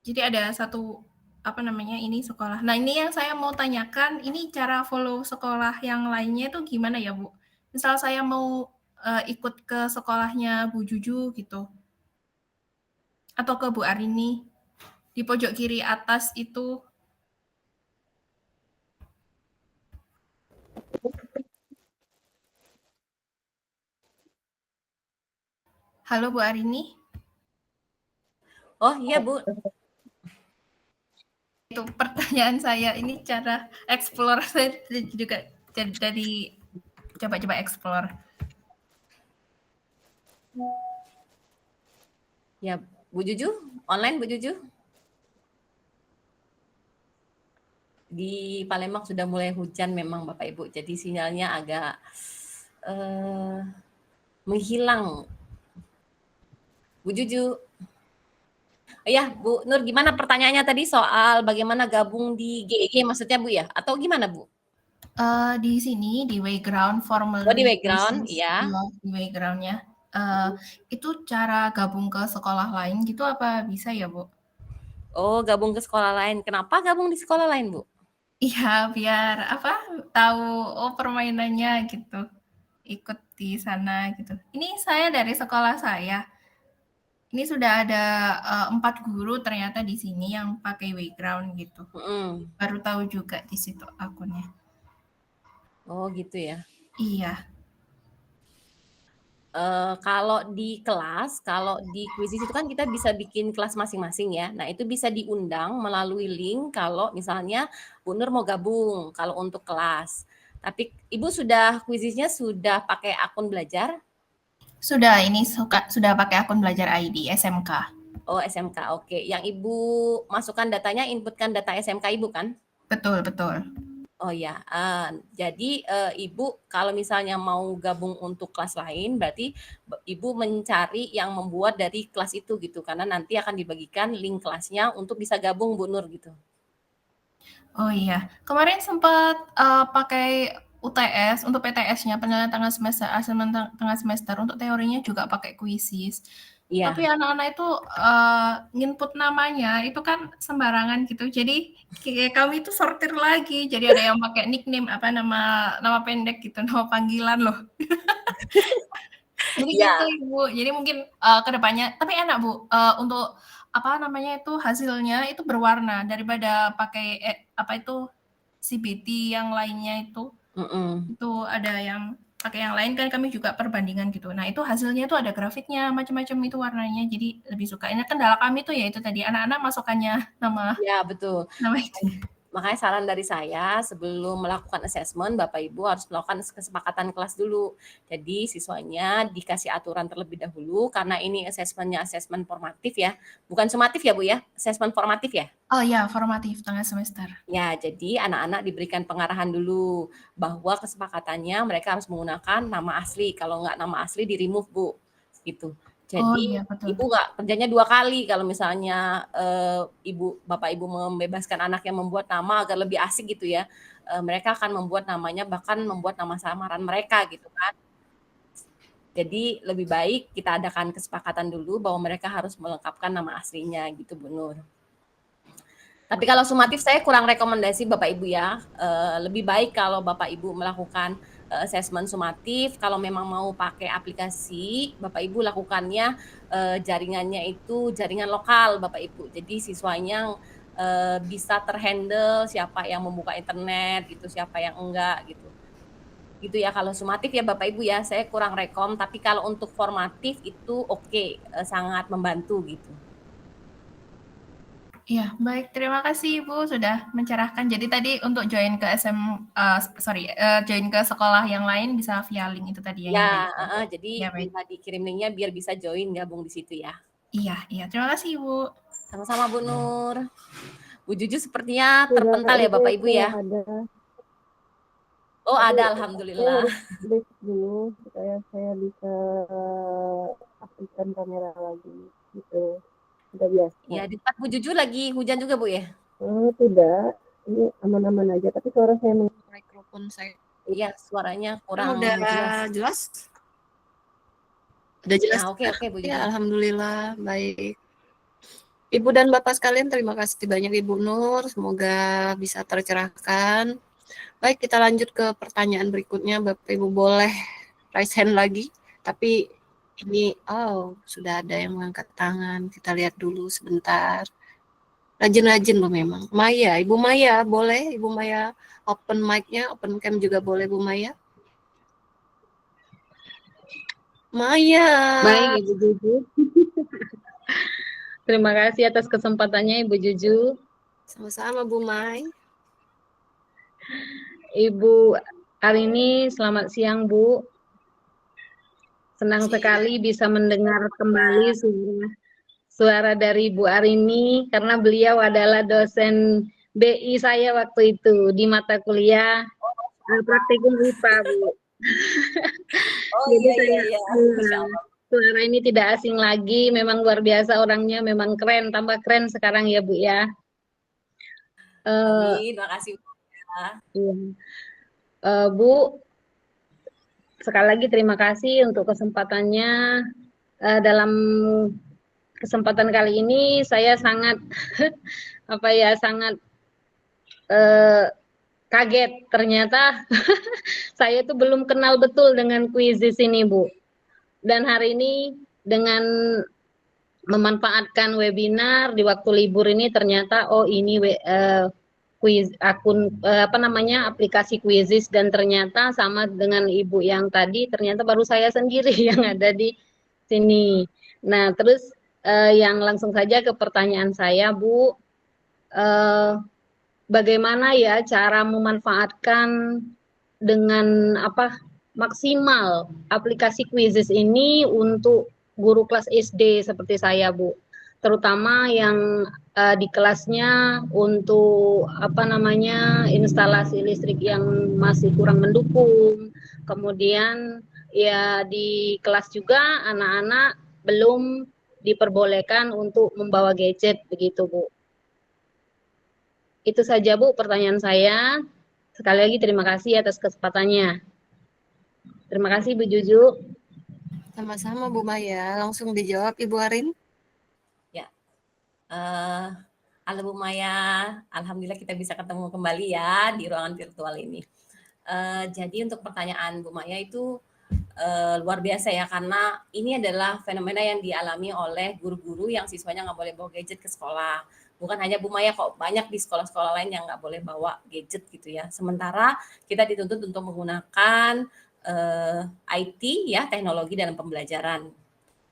Jadi ada satu ini sekolah. Nah, ini yang saya mau tanyakan, ini cara follow sekolah yang lainnya itu gimana ya, Bu? misal saya mau ikut ke sekolahnya Bu Juju gitu, atau ke Bu Arini di pojok kiri atas itu. Halo Bu Arini, Oh iya Bu, itu pertanyaan saya. Ini cara explore saya juga jadi coba-coba explore. ya Bu Juju, online Bu Juju. Di Palembang sudah mulai hujan memang Bapak Ibu, jadi sinyalnya agak menghilang. Bu Juju. Oh ya, Bu Nur, gimana pertanyaannya tadi soal bagaimana gabung di GEG maksudnya Bu ya? Atau gimana Bu? Di sini di Wayground Oh di formerly background, Crisis, ya. di Wayground-nya. Itu cara gabung ke sekolah lain gitu apa bisa ya Bu? Oh gabung ke sekolah lain. Kenapa gabung di sekolah lain Bu? Iya biar tahu permainannya gitu, ikut di sana gitu. Ini saya dari sekolah saya. Ini sudah ada 4 guru ternyata di sini yang pakai Wayground gitu. Baru tahu juga di situ akunnya. Oh gitu ya. Iya. Kalau di kelas, kalau di Quizizz itu kan kita bisa bikin kelas masing-masing ya. Nah itu bisa diundang melalui link kalau misalnya Bu Nur mau gabung kalau untuk kelas. Tapi Ibu sudah Quizizz-nya sudah pakai akun belajar? Sudah, ini sudah pakai akun belajar ID SMK. Oh SMK, oke. Yang Ibu masukkan datanya, inputkan data SMK Ibu kan? Betul, betul. Oh ya, jadi Ibu kalau misalnya mau gabung untuk kelas lain, berarti Ibu mencari yang membuat dari kelas itu gitu, karena nanti akan dibagikan link kelasnya untuk bisa gabung Bu Nur gitu. Oh iya, kemarin sempat pakai UTS untuk PTS-nya penilaian tengah semester, asesmen tengah semester, untuk teorinya juga pakai Quizizz. Iya. Tapi anak-anak itu nginput namanya itu kan sembarangan gitu. Jadi kami itu sortir lagi. Jadi ada yang pakai nickname nama pendek gitu, nama panggilan loh. Jadi Iya. gitu Ibu. Jadi mungkin ke depannya, tapi enak Bu, untuk hasilnya itu berwarna daripada pakai CBT yang lainnya itu. Itu ada yang pakai yang lain kan kami juga perbandingan gitu. Nah, itu hasilnya itu ada grafiknya, macam-macam itu warnanya. Jadi lebih suka. Ini kendala kami tuh ya itu tadi anak-anak masukannya nama. Iya, betul. Nama itu. Makanya saran dari saya sebelum melakukan assessment, Bapak Ibu harus melakukan kesepakatan kelas dulu. Jadi siswanya dikasih aturan terlebih dahulu karena ini assessment-nya assessment formatif ya. Bukan sumatif ya Bu ya? Assessment formatif ya? Oh iya, formatif tengah semester. Ya, jadi anak-anak diberikan pengarahan dulu bahwa kesepakatannya mereka harus menggunakan nama asli. Kalau nggak nama asli di-remove Bu. Gitu. Jadi iya, betul. Ibu nggak kerjanya 2 kali kalau misalnya Bapak Ibu membebaskan anak yang membuat nama agar lebih asik gitu ya. Mereka akan membuat namanya bahkan membuat nama samaran mereka gitu kan. Jadi lebih baik kita adakan kesepakatan dulu bahwa mereka harus melengkapkan nama aslinya gitu Bu Nur. Tapi kalau sumatif saya kurang rekomendasi Bapak Ibu ya. Lebih baik kalau Bapak Ibu melakukan assessment sumatif. Kalau memang mau pakai aplikasi, Bapak Ibu lakukannya jaringannya itu jaringan lokal Bapak Ibu. Jadi siswanya bisa terhandle siapa yang membuka internet gitu, siapa yang enggak gitu. Gitu ya kalau sumatif ya Bapak Ibu ya. Saya kurang rekom, tapi kalau untuk formatif itu oke, sangat membantu gitu. Iya, baik. Terima kasih Ibu sudah mencerahkan. Jadi tadi untuk join ke join ke sekolah yang lain bisa via link itu tadi ya. Ya, Jadi bisa dikirim linknya biar bisa join gabung di situ ya. Iya. Terima kasih Ibu. Sama-sama Bu Nur. Bu Juju sepertinya terpental ya Bapak Ibu ya. Oh ada, alhamdulillah. Break dulu supaya saya bisa aktifkan kamera lagi gitu. Udah biasa. Ya, di tempat Bu Juju lagi hujan juga Bu ya? Tidak, ini aman-aman aja. Tapi suara saya mikrofon saya. Iya, suaranya kurang jelas. Udah jelas. Nah, oke Bu Juju. Ya, alhamdulillah baik. Ibu dan Bapak sekalian, terima kasih banyak Ibu Nur. Semoga bisa tercerahkan. Baik, kita lanjut ke pertanyaan berikutnya. Bapak Ibu boleh raise hand lagi, tapi ini sudah ada yang mengangkat tangan. Kita lihat dulu sebentar. Rajin-rajin loh memang. Maya, Ibu Maya, boleh Ibu Maya open mic-nya, open cam juga boleh Bu Maya. Maya. Baik Ibu Juju. Terima kasih atas kesempatannya Ibu Juju. Sama-sama Bu Mai. Ibu Arini, selamat siang Bu. Senang Siang. sekali bisa mendengar kembali suara dari Bu Arini karena beliau adalah dosen BI saya waktu itu di mata kuliah praktikum IPA Bu. Oh Jadi iya. Masya Allah. suara ini tidak asing lagi, memang luar biasa orangnya, memang keren, tambah keren sekarang ya Bu ya. Amin, makasih Bu. Iya. Bu, sekali lagi terima kasih untuk kesempatannya. Dalam kesempatan kali ini saya sangat sangat kaget ternyata saya tuh belum kenal betul dengan kuisis ini Bu. Dan hari ini dengan memanfaatkan webinar di waktu libur ini ternyata ini aplikasi Quizizz, dan ternyata sama dengan Ibu yang tadi, ternyata baru saya sendiri yang ada di sini. Nah, terus yang langsung saja ke pertanyaan saya, Bu, bagaimana ya cara memanfaatkan dengan maksimal aplikasi Quizizz ini untuk guru kelas SD seperti saya, Bu, terutama yang di kelasnya untuk instalasi listrik yang masih kurang mendukung, kemudian ya di kelas juga anak-anak belum diperbolehkan untuk membawa gadget begitu Bu. Itu saja Bu pertanyaan saya. Sekali lagi terima kasih atas kesempatannya. Terima kasih Bu Juju. Sama-sama Bu Maya. Langsung dijawab Ibu Arin. Ya. Halo Bu Maya, alhamdulillah kita bisa ketemu kembali ya di ruangan virtual ini. Jadi untuk pertanyaan Bu Maya itu luar biasa ya, karena ini adalah fenomena yang dialami oleh guru-guru yang siswanya nggak boleh bawa gadget ke sekolah. Bukan hanya Bu Maya kok, banyak di sekolah-sekolah lain yang nggak boleh bawa gadget gitu ya. Sementara kita dituntut untuk menggunakan IT ya, teknologi dalam pembelajaran.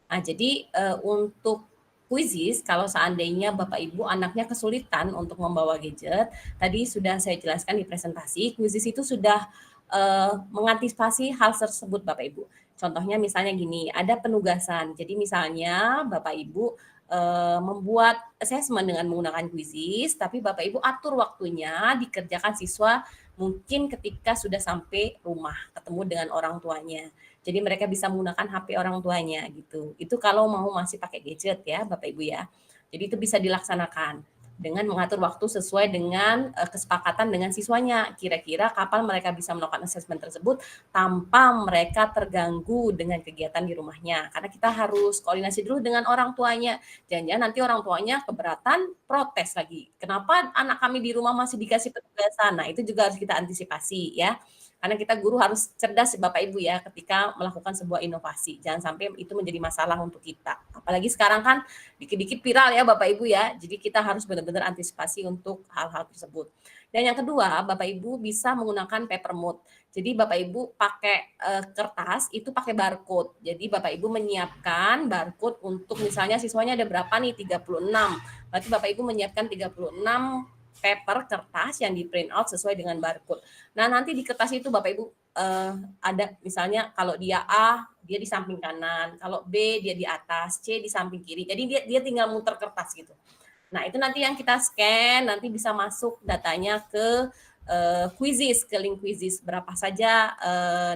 Nah, jadi untuk Quizizz, kalau seandainya Bapak Ibu anaknya kesulitan untuk membawa gadget, tadi sudah saya jelaskan di presentasi, Quizizz itu sudah mengantisipasi hal tersebut Bapak Ibu. Contohnya misalnya gini, ada penugasan. Jadi misalnya Bapak Ibu membuat assessment dengan menggunakan Quizizz, tapi Bapak Ibu atur waktunya dikerjakan siswa mungkin ketika sudah sampai rumah, ketemu dengan orang tuanya. Jadi mereka bisa menggunakan HP orang tuanya gitu. Itu kalau mau masih pakai gadget ya Bapak Ibu ya. Jadi itu bisa dilaksanakan dengan mengatur waktu sesuai dengan kesepakatan dengan siswanya. Kira-kira kapan mereka bisa melakukan assessment tersebut tanpa mereka terganggu dengan kegiatan di rumahnya. Karena kita harus koordinasi dulu dengan orang tuanya. Jangan-jangan nanti orang tuanya keberatan, protes lagi. Kenapa anak kami di rumah masih dikasih penugasan? Nah, itu juga harus kita antisipasi ya. Karena kita guru harus cerdas Bapak Ibu ya ketika melakukan sebuah inovasi. Jangan sampai itu menjadi masalah untuk kita. Apalagi sekarang kan dikit-dikit viral ya Bapak Ibu ya. Jadi kita harus benar-benar antisipasi untuk hal-hal tersebut. Dan yang kedua, Bapak Ibu bisa menggunakan paper mode. Jadi Bapak Ibu pakai kertas itu pakai barcode. Jadi Bapak Ibu menyiapkan barcode untuk misalnya siswanya ada berapa nih? 36. Berarti Bapak Ibu menyiapkan 36 paper kertas yang di print out sesuai dengan barcode. Nah, nanti di kertas itu Bapak Ibu ada misalnya kalau dia A, dia di samping kanan, kalau B dia di atas, C di samping kiri. Jadi dia tinggal muter kertas gitu. Nah, itu nanti yang kita scan, nanti bisa masuk datanya ke Quizizz, ke link Quizizz, berapa saja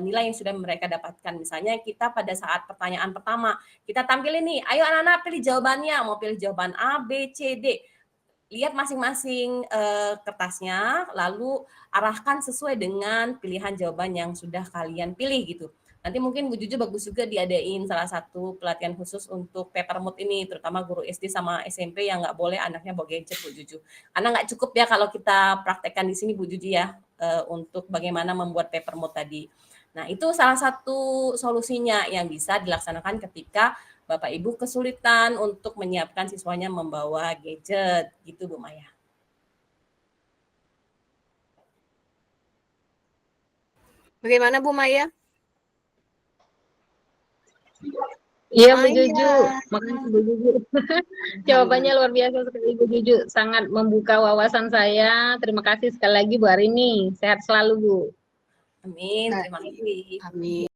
nilai yang sudah mereka dapatkan. Misalnya kita pada saat pertanyaan pertama, kita tampilin nih, ayo anak-anak pilih jawabannya, mau pilih jawaban A, B, C, D. Lihat masing-masing kertasnya, lalu arahkan sesuai dengan pilihan jawaban yang sudah kalian pilih gitu. Nanti mungkin Bu Juju bagus juga diadain salah satu pelatihan khusus untuk paper mode ini, terutama guru SD sama SMP yang nggak boleh anaknya bawa gadget Bu Juju. Karena nggak cukup ya kalau kita praktekkan di sini Bu Juju ya, untuk bagaimana membuat paper mode tadi. Nah, itu salah satu solusinya yang bisa dilaksanakan ketika Bapak Ibu kesulitan untuk menyiapkan siswanya membawa gadget, gitu Bu Maya. Bagaimana Bu Maya? Iya Bu Maya. Juju, makasih Bu Juju. Jawabannya luar biasa sekali Bu Juju, sangat membuka wawasan saya. Terima kasih sekali lagi Bu Arini, sehat selalu Bu. Amin, Baik. terima kasih. Amin.